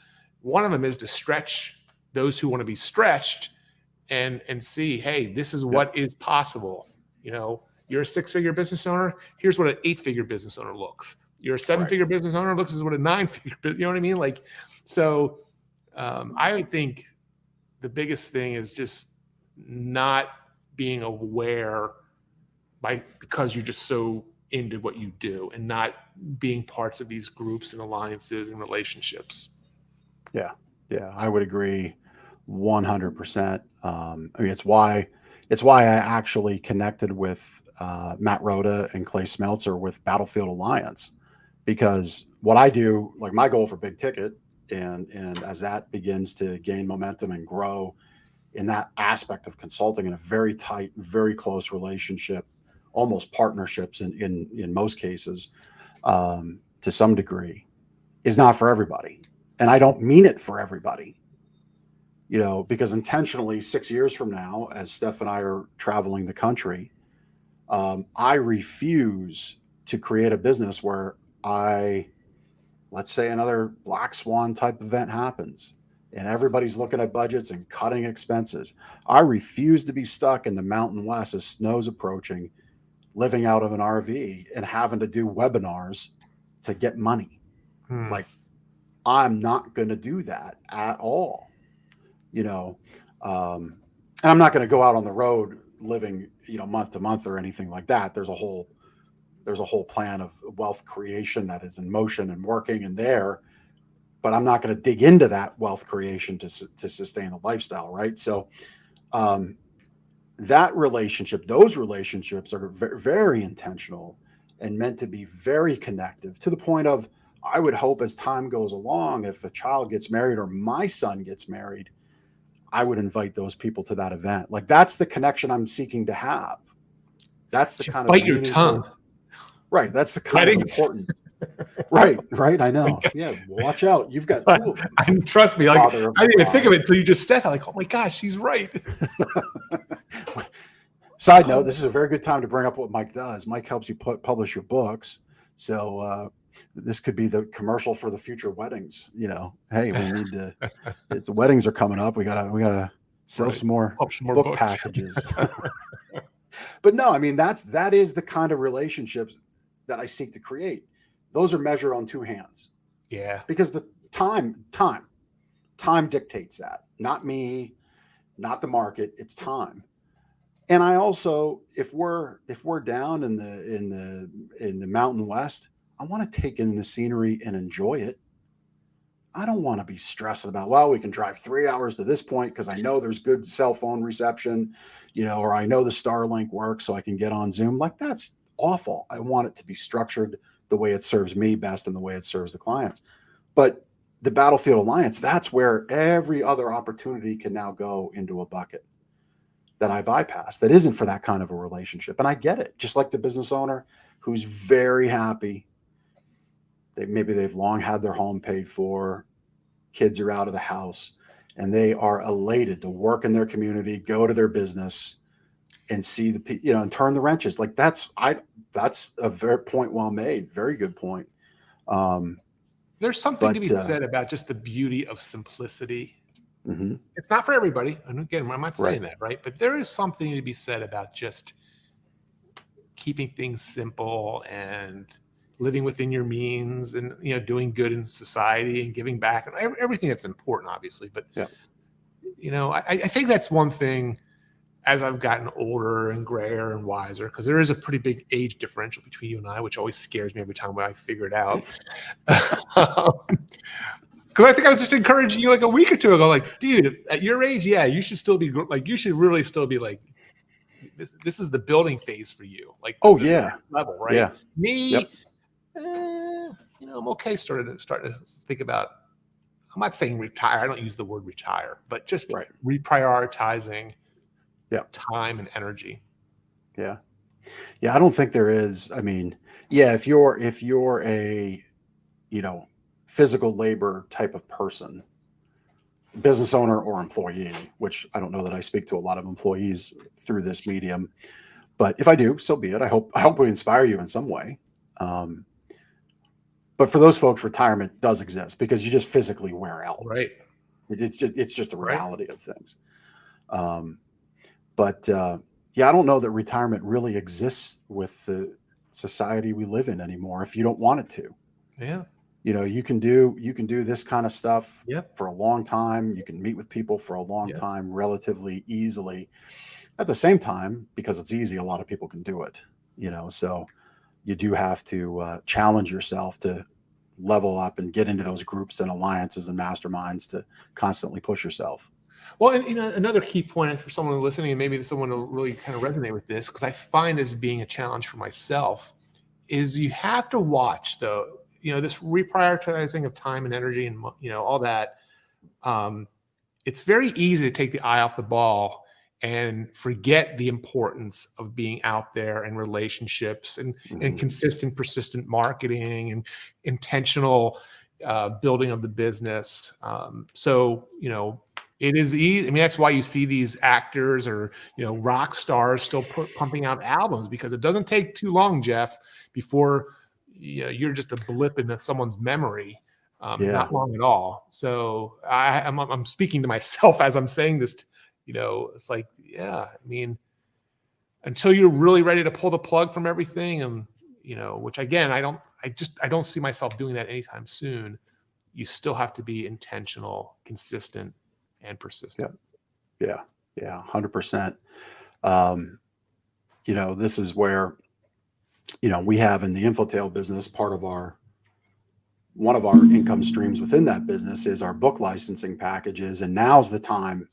Speaker 8: One of them is to stretch those who want to be stretched and see, hey, this is what is possible. You're a 6-figure business owner. Here's what an 8-figure business owner looks. You're a 7-figure business owner. Looks as what a 9-figure. You know what I mean? I would think the biggest thing is just not being aware because you're just so into what you do and not being parts of these groups and alliances and relationships.
Speaker 1: Yeah, I would agree 100%. It's why I actually connected with Matt Rhoda and Clay Smeltzer with Battlefield Alliance, because what I do, like my goal for big ticket, and as that begins to gain momentum and grow in that aspect of consulting in a very tight, very close relationship, almost partnerships in most cases, to some degree, is not for everybody. And I don't mean it for everybody, because intentionally 6 years from now, as Steph and I are traveling the country, I refuse to create a business where let's say another black swan type event happens and everybody's looking at budgets and cutting expenses. I refuse to be stuck in the Mountain West as snow's approaching, living out of an RV and having to do webinars to get money. Like, I'm not going to do that at all, and I'm not going to go out on the road living, month to month or anything like that. There's a whole plan of wealth creation that is in motion and working in there, but I'm not going to dig into that wealth creation to sustain the lifestyle. Right. So, those relationships are very, very intentional and meant to be very connective, to the point of, I would hope as time goes along, if a child gets married or my son gets married, I would invite those people to that event. Like, that's the connection I'm seeking to have. That's the kind of
Speaker 8: bite your tongue.
Speaker 1: Right. That's the kind of important. Right. I know. Yeah. Watch out. You've got two of them.
Speaker 8: Trust me. I didn't even think of it until you just said that. Like, oh my gosh, she's right.
Speaker 1: Side note, this is a very good time to bring up what Mike does. Mike helps you publish your books. So this could be the commercial for the future weddings. Hey, we need to. The weddings are coming up. We gotta sell some more book books. Packages. But no, that is the kind of relationships that I seek to create. Those are measured on two hands.
Speaker 8: Yeah.
Speaker 1: Because the time dictates that. Not me, not the market. It's time. And I also, if we're down in the Mountain West, I want to take in the scenery and enjoy it. I don't want to be stressing about, well, we can drive 3 hours to this point because I know there's good cell phone reception, or I know the Starlink works so I can get on Zoom. Like, that's awful. I want it to be structured the way it serves me best and the way it serves the clients. But the Battlefield Alliance, that's where every other opportunity can now go into a bucket that I bypass, that isn't for that kind of a relationship. And I get it. Just like the business owner who's very happy. Maybe they've long had their home paid for, kids are out of the house, and they are elated to work in their community, go to their business, and see and turn the wrenches. Like, that's a very point well made. Very good point.
Speaker 8: There's something to be said about just the beauty of simplicity.
Speaker 1: Mm-hmm.
Speaker 8: It's not for everybody. And again, I'm not saying that, right? But there is something to be said about just keeping things simple and living within your means and, doing good in society and giving back and everything that's important, obviously. But, I think that's one thing as I've gotten older and grayer and wiser, because there is a pretty big age differential between you and I, which always scares me every time I figure it out. Because I think I was just encouraging you like a week or two ago, like, dude, at your age, you should still be like, you should really still be like this is the building phase for you. Like,
Speaker 1: Oh,
Speaker 8: the
Speaker 1: yeah.
Speaker 8: next level, right?
Speaker 1: Yeah.
Speaker 8: Me,
Speaker 1: Yep.
Speaker 8: I'm okay. Starting to think about. I'm not saying retire. I don't use the word retire, but just
Speaker 1: Right.
Speaker 8: reprioritizing
Speaker 1: Yeah.
Speaker 8: time and energy.
Speaker 1: Yeah. Yeah. I don't think there is. I mean, yeah, if you're a, physical labor type of person, business owner or employee, which I don't know that I speak to a lot of employees through this medium, but if I do, so be it. I hope we inspire you in some way. But for those folks, retirement does exist because you just physically wear out.
Speaker 8: Right.
Speaker 1: It's just a
Speaker 8: Right.
Speaker 1: reality of things. But yeah, I don't know that retirement really exists with the society we live in anymore. If you don't want it to,
Speaker 8: Yeah.
Speaker 1: you can do this kind of stuff
Speaker 8: Yep.
Speaker 1: for a long time. You can meet with people for a long
Speaker 8: Yes.
Speaker 1: time relatively easily. At the same time, because it's easy, a lot of people can do it. So you do have to challenge yourself to level up and get into those groups and alliances and masterminds to constantly push yourself.
Speaker 8: Well, and another key point for someone listening, and maybe someone will really kind of resonate with this, because I find this being a challenge for myself, is you have to watch, though, this reprioritizing of time and energy and, all that. It's very easy to take the eye off the ball and forget the importance of being out there and relationships and consistent, persistent marketing and intentional building of the business. So, it is easy. I mean, that's why you see these actors or, rock stars still pumping out albums, because it doesn't take too long, Jeff, before you're just a blip in someone's memory. Not long at all. So I'm speaking to myself as I'm saying this. It's like, yeah, I mean, until you're really ready to pull the plug from everything, and which again, I don't see myself doing that anytime soon. You still have to be intentional, consistent, and persistent.
Speaker 1: Yeah, 100%. This is where, we have in the Infotail business, one of our income streams within that business is our book licensing packages. And now's the time,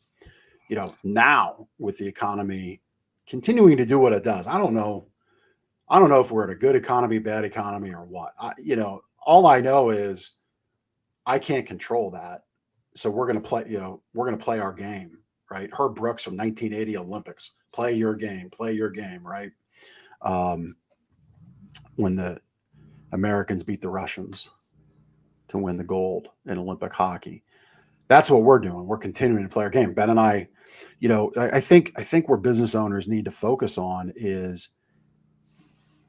Speaker 1: now with the economy continuing to do what it does. I don't know if we're in a good economy, bad economy, or what. All I know is I can't control that. So we're going to play our game, right? Herb Brooks from 1980 Olympics, play your game, right? When the Americans beat the Russians to win the gold in Olympic hockey. That's what we're doing. We're continuing to play our game. Ben and I, I think where business owners need to focus on is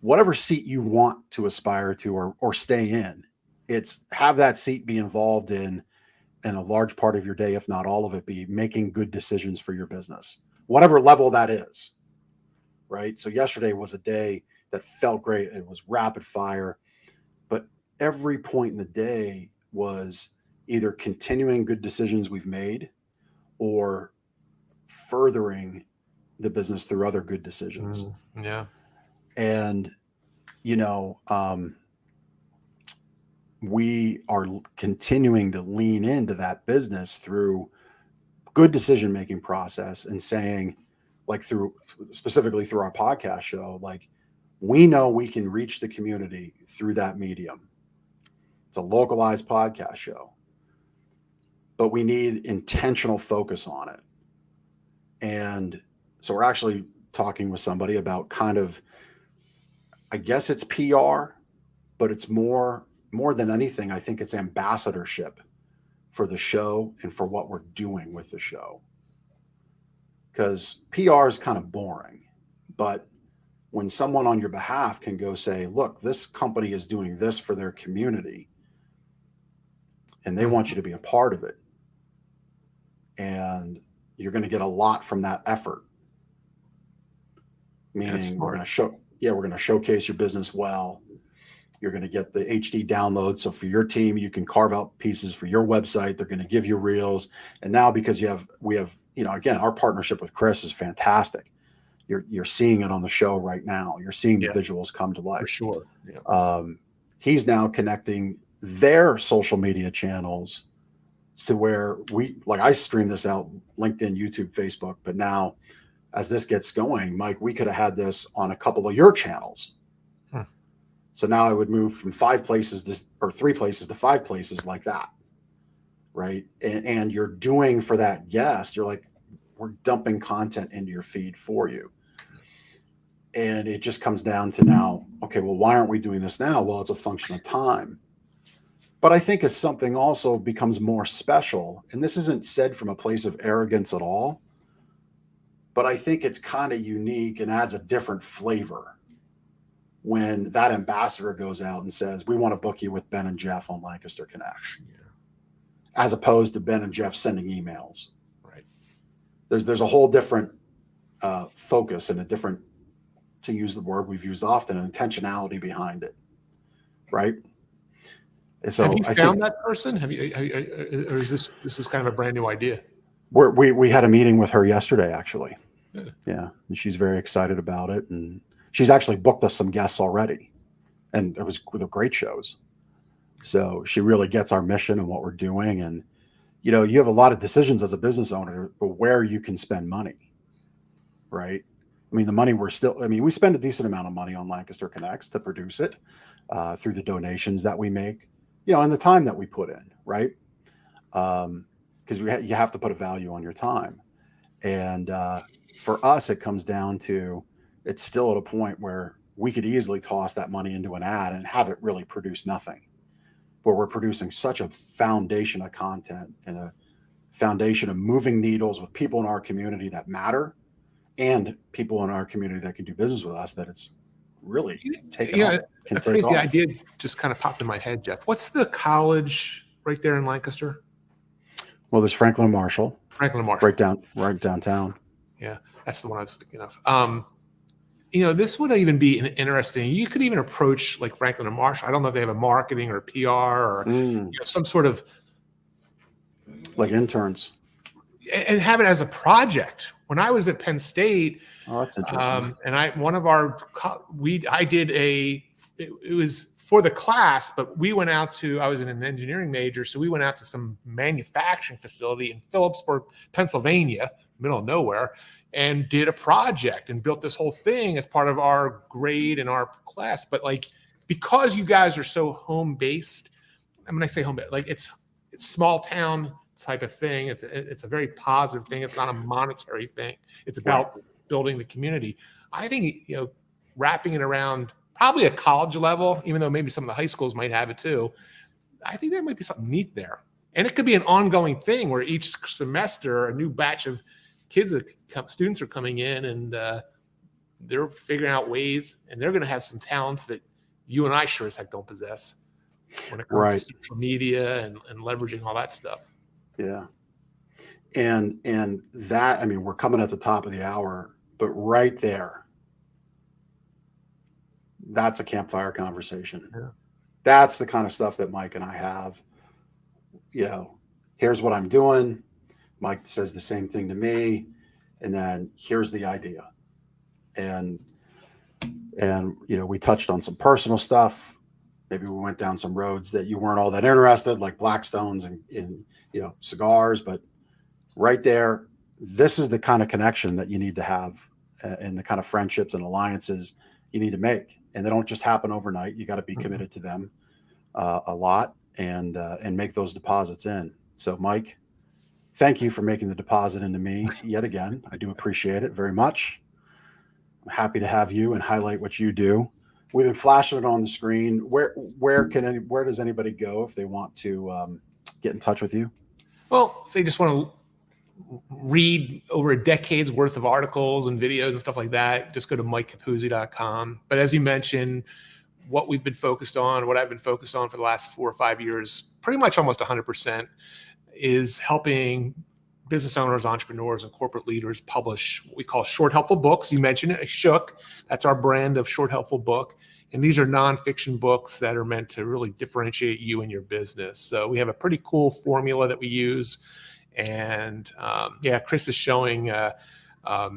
Speaker 1: whatever seat you want to aspire to or stay in. It's have that seat be involved in a large part of your day, if not all of it, be making good decisions for your business, whatever level that is, right? So yesterday was a day that felt great. It was rapid fire, but every point in the day was either continuing good decisions we've made or furthering the business through other good decisions.
Speaker 8: Yeah.
Speaker 1: And, we are continuing to lean into that business through good decision-making process and saying, like specifically through our podcast show, like we know we can reach the community through that medium. It's a localized podcast show, but we need intentional focus on it. And so we're actually talking with somebody about kind of, I guess it's PR, but it's more than anything, I think it's ambassadorship for the show and for what we're doing with the show. Because PR is kind of boring, but when someone on your behalf can go say, look, this company is doing this for their community and they want you to be a part of it, and you're going to get a lot from that effort. Meaning we're going to showcase your business well. You're going to get the HD download. So for your team, you can carve out pieces for your website. They're going to give you reels. And now because we have, again, our partnership with Chris is fantastic. You're seeing it on the show right now. You're seeing the visuals come to life.
Speaker 8: For sure. Yeah.
Speaker 1: He's now connecting their social media channels to where I stream this out, LinkedIn, YouTube, Facebook, but now as this gets going, Mike, we could have had this on a couple of your channels. So now I would move from 5 places to, or 3 places to 5 places like that. Right. And you're doing for that guest, you're like, we're dumping content into your feed for you. And it just comes down to now, okay, well, why aren't we doing this now? Well, it's a function of time. But I think as something also becomes more special, and this isn't said from a place of arrogance at all, but I think it's kind of unique and adds a different flavor when that ambassador goes out and says, we want to book you with Ben and Jeff on Lancaster Connects, as opposed to Ben and Jeff sending emails.
Speaker 8: Right.
Speaker 1: There's a whole different focus and a different, to use the word we've used often, an intentionality behind it. Right. And so
Speaker 8: have you
Speaker 1: I
Speaker 8: found
Speaker 1: think
Speaker 8: that person? Have you, or is this is kind of a brand new idea?
Speaker 1: we had a meeting with her yesterday, actually. Yeah. And she's very excited about it. And she's actually booked us some guests already. And it was great shows. So she really gets our mission and what we're doing. And, you know, you have a lot of decisions as a business owner, but where you can spend money, right? I mean, the money we spend a decent amount of money on Lancaster Connects to produce it through the donations that we make, you know, and the time that we put in, right? Because you have to put a value on your time. And for us, it comes down to, it's still at a point where we could easily toss that money into an ad and have it really produce nothing. But we're producing such a foundation of content and a foundation of moving needles with people in our community that matter and people in our community that can do business with us, that it's really taken off.
Speaker 8: A crazy idea just kind of popped in my head, Jeff. What's the college right there in Lancaster?
Speaker 1: Well, there's Franklin and Marshall.
Speaker 8: Franklin and Marshall.
Speaker 1: Right downtown.
Speaker 8: Yeah, that's the one I was thinking of. You know, this would even be an interesting. You could even approach like Franklin and Marshall. I don't know if they have a marketing or PR or you know, some sort of
Speaker 1: like interns,
Speaker 8: and have it as a project. When I was at Penn State,
Speaker 1: oh, that's interesting.
Speaker 8: And I did it was for the class, but we went out to, I was in an engineering major, so we went out to some manufacturing facility in Phillipsburg, Pennsylvania, middle of nowhere, and did a project and built this whole thing as part of our grade and our class. But like, because you guys are so home based, I mean, I say home based, like it's small town type of thing. It's a very positive thing. It's not a monetary thing. It's about building the community. I think, you know, wrapping it around probably a college level, even though maybe some of the high schools might have it too. I think there might be something neat there. And it could be an ongoing thing where each semester a new batch of students are coming in and they're figuring out ways, and they're going to have some talents that you and I sure as heck don't possess when it comes to social media and leveraging all that stuff.
Speaker 1: Yeah. And that, I mean, we're coming at the top of the hour, but right there, that's a campfire conversation.
Speaker 8: Yeah.
Speaker 1: That's the kind of stuff that Mike and I have. You know, here's what I'm doing. Mike says the same thing to me. And then here's the idea. And you know, we touched on some personal stuff. Maybe we went down some roads that you weren't all that interested, like Blackstones and you know, cigars. But right there, this is the kind of connection that you need to have and the kind of friendships and alliances you need to make. And they don't just happen overnight. You got to be committed to them a lot and make those deposits in. So, Mike, thank you for making the deposit into me yet again. I do appreciate it very much. I'm happy to have you and highlight what you do. We've been flashing it on the screen. Where does anybody go if they want to get in touch with you?
Speaker 8: Well, if they just want to read over a decade's worth of articles and videos and stuff like that, just go to MikeCapuzzi.com. But as you mentioned, what we've been focused on, what I've been focused on for the last 4 or 5 years, pretty much almost 100%, is helping business owners, entrepreneurs, and corporate leaders publish what we call short, helpful books. You mentioned it, Shook. That's our brand of short, helpful book. And these are nonfiction books that are meant to really differentiate you and your business. So we have a pretty cool formula that we use. And Chris is showing. So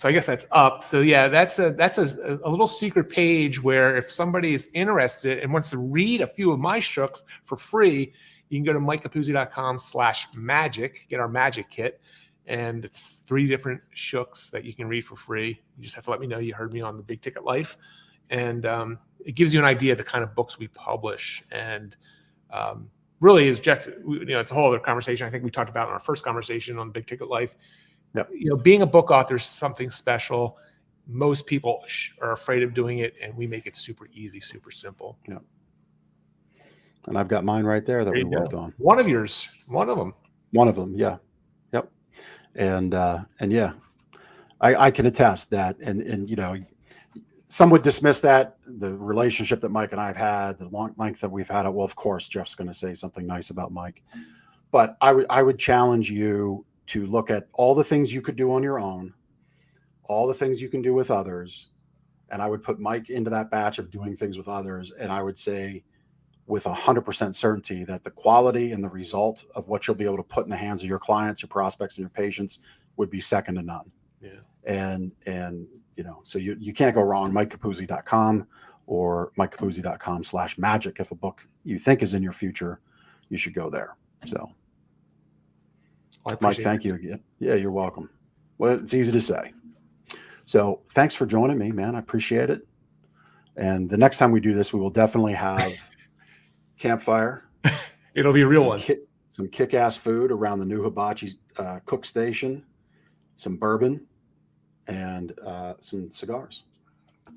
Speaker 8: I guess that's up. So yeah, that's a little secret page where if somebody is interested and wants to read a few of my Shooks for free, you can go to MikeCapuzzi.com/magic, get our magic kit, And it's 3 different shooks that you can read for free. You just have to let me know you heard me on the Big Ticket Life. And it gives you an idea of the kind of books we publish. And really, as Jeff, it's a whole other conversation I think we talked about in our first conversation on Big Ticket Life.
Speaker 1: Yep.
Speaker 8: Being a book author is something special. Most people are afraid of doing it, and we make it super easy, super simple.
Speaker 1: Yeah. And I've got mine right there that we worked on.
Speaker 8: One of them.
Speaker 1: Yeah. Yep. And yeah, I can attest that. And some would dismiss that, the relationship that Mike and I have had, the long length that we've had it. Well, of course, Jeff's going to say something nice about Mike, but I would challenge you to look at all the things you could do on your own, all the things you can do with others. And I would put Mike into that batch of doing things with others. And I would say with 100% certainty that the quality and the result of what you'll be able to put in the hands of your clients, your prospects, and your patients would be second to none.
Speaker 8: Yeah.
Speaker 1: And so you can't go wrong. MikeCapuzzi.com or MikeCapuzzi.com/magic. If a book you think is in your future, you should go there. So Mike, thank you again. Yeah, you're welcome. Well, it's easy to say. So thanks for joining me, man. I appreciate it. And the next time we do this, we will definitely have Campfire.
Speaker 8: It'll be a real one.
Speaker 1: Some kick-ass food around the new hibachi cook station, some bourbon, and some cigars.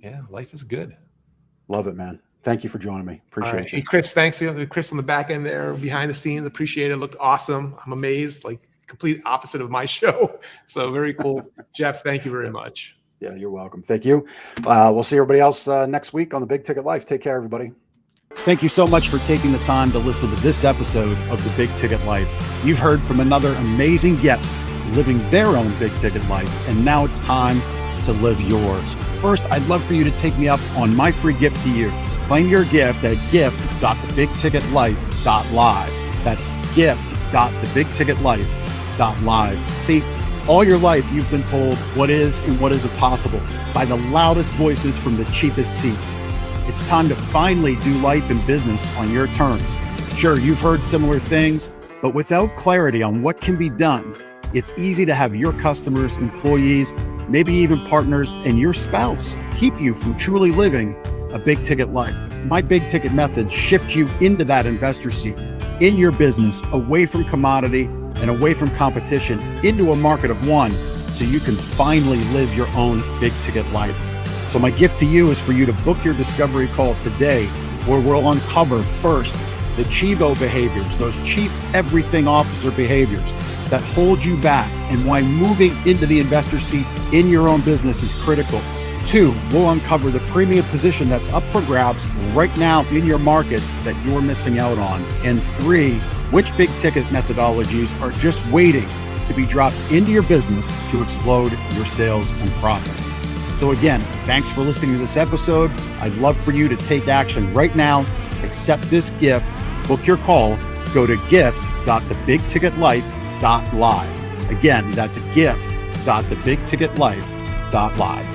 Speaker 8: Yeah, life is good.
Speaker 1: Love it, man. Thank you for joining me. Appreciate you.
Speaker 8: Hey, Chris, thanks. Chris on the back end there, behind the scenes. Appreciate it. Looked awesome. I'm amazed. Like complete opposite of my show. So very cool. Jeff, thank you very much.
Speaker 1: Yeah, you're welcome. Thank you. We'll see everybody else next week on the Big Ticket Life. Take care, everybody. Thank you so much for taking the time to listen to this episode of the Big Ticket Life. You've heard from another amazing guest living their own big ticket life, and now it's time to live yours. First, I'd love for you to take me up on my free gift to you. Claim your gift at gift.thebigticketlife.live. That's gift.thebigticketlife.live. See, all your life you've been told what is and what isn't possible by the loudest voices from the cheapest seats. It's time to finally do life and business on your terms. Sure, you've heard similar things, but without clarity on what can be done, it's easy to have your customers, employees, maybe even partners, and your spouse keep you from truly living a big ticket life. My big ticket methods shift you into that investor seat in your business, away from commodity and away from competition, into a market of one, so you can finally live your own big ticket life. So my gift to you is for you to book your discovery call today, where we'll uncover first the Chivo behaviors, those chief everything officer behaviors that hold you back, and why moving into the investor seat in your own business is critical. 2, we'll uncover the premium position that's up for grabs right now in your market that you're missing out on. And 3, which big ticket methodologies are just waiting to be dropped into your business to explode your sales and profits. So again, thanks for listening to this episode. I'd love for you to take action right now. Accept this gift. Book your call. Go to gift.thebigticketlife.live. Again, that's gift.thebigticketlife.live.